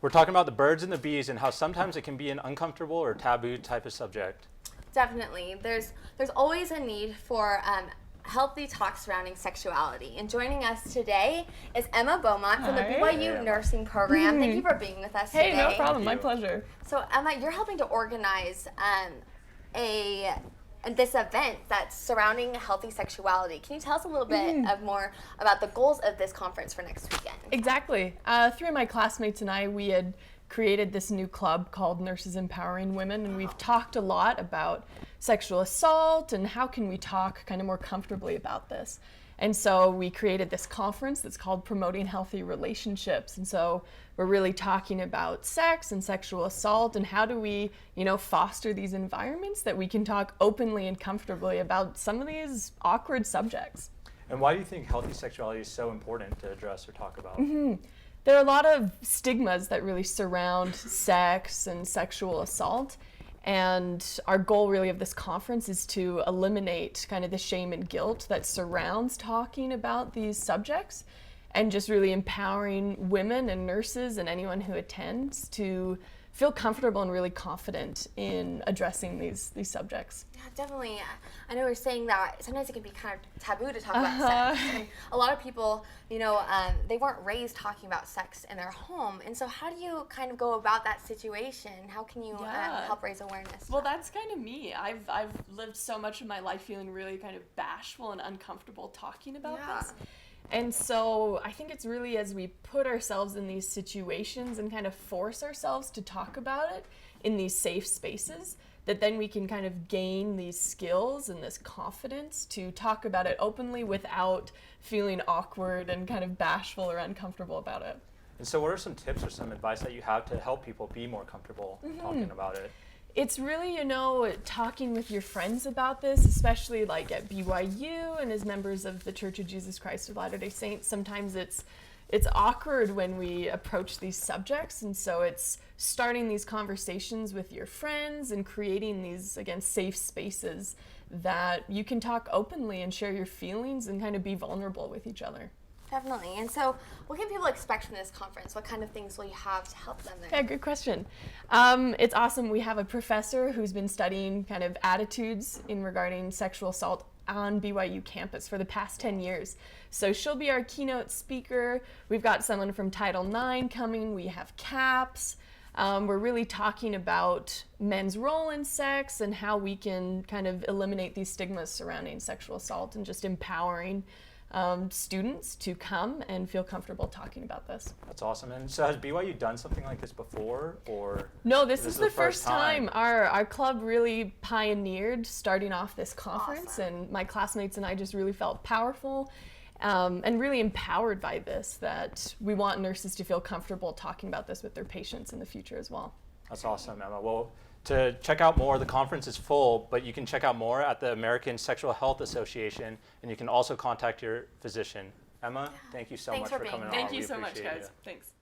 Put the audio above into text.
We're talking about the birds and the bees and how sometimes it can be an uncomfortable or taboo type of subject. Definitely. There's always a need for healthy talk surrounding sexuality. And joining us today is Emma Beaumont from the Hi. BYU nursing program. Thank you for being with us today. Hey, no problem. My pleasure. So Emma, you're helping to organize this event that's surrounding healthy sexuality. Can you tell us a little bit more about the goals of this conference for next weekend? Exactly. Three of my classmates and I, we had created this new club called Nurses Empowering Women, and we've talked a lot about sexual assault and how can we talk kind of more comfortably about this. And so we created this conference that's called Promoting Healthy Relationships. And so we're really talking about sex and sexual assault and how do we, foster these environments that we can talk openly and comfortably about some of these awkward subjects. And why do you think healthy sexuality is so important to address or talk about? There are a lot of stigmas that really surround sex and sexual assault. And our goal really of this conference is to eliminate kind of the shame and guilt that surrounds talking about these subjects and just really empowering women and nurses and anyone who attends to feel comfortable and really confident in addressing these subjects. Yeah, definitely. I know you're saying that sometimes it can be kind of taboo to talk about sex. And a lot of people, they weren't raised talking about sex in their home. And so how do you kind of go about that situation? How can you help raise awareness? Well, that's kind of me. I've lived so much of my life feeling really kind of bashful and uncomfortable talking about this. And so I think it's really as we put ourselves in these situations and kind of force ourselves to talk about it in these safe spaces that then we can kind of gain these skills and this confidence to talk about it openly without feeling awkward and kind of bashful or uncomfortable about it. And so what are some tips or some advice that you have to help people be more comfortable talking about it? It's really, talking with your friends about this, especially like at BYU and as members of the Church of Jesus Christ of Latter-day Saints. Sometimes it's awkward when we approach these subjects, and so it's starting these conversations with your friends and creating these, again, safe spaces that you can talk openly and share your feelings and kind of be vulnerable with each other. Definitely. And so what can people expect from this conference? What kind of things will you have to help them there? Yeah, good question. It's awesome. We have a professor who's been studying kind of attitudes in regarding sexual assault on BYU campus for the past 10 years. So she'll be our keynote speaker. We've got someone from Title IX coming. We have CAPS. We're really talking about men's role in sex and how we can kind of eliminate these stigmas surrounding sexual assault and just empowering students to come and feel comfortable talking about this. That's awesome. And so has BYU done something like this before, or? No, this is the first time. Our club really pioneered starting off this conference, and my classmates and I just really felt powerful and really empowered by this, that we want nurses to feel comfortable talking about this with their patients in the future as well. That's awesome, Emma. Well, to check out more, the conference is full, but you can check out more at the American Sexual Health Association, and you can also contact your physician. Emma, thank you so much for coming on. Thank you so much, guys. Thanks.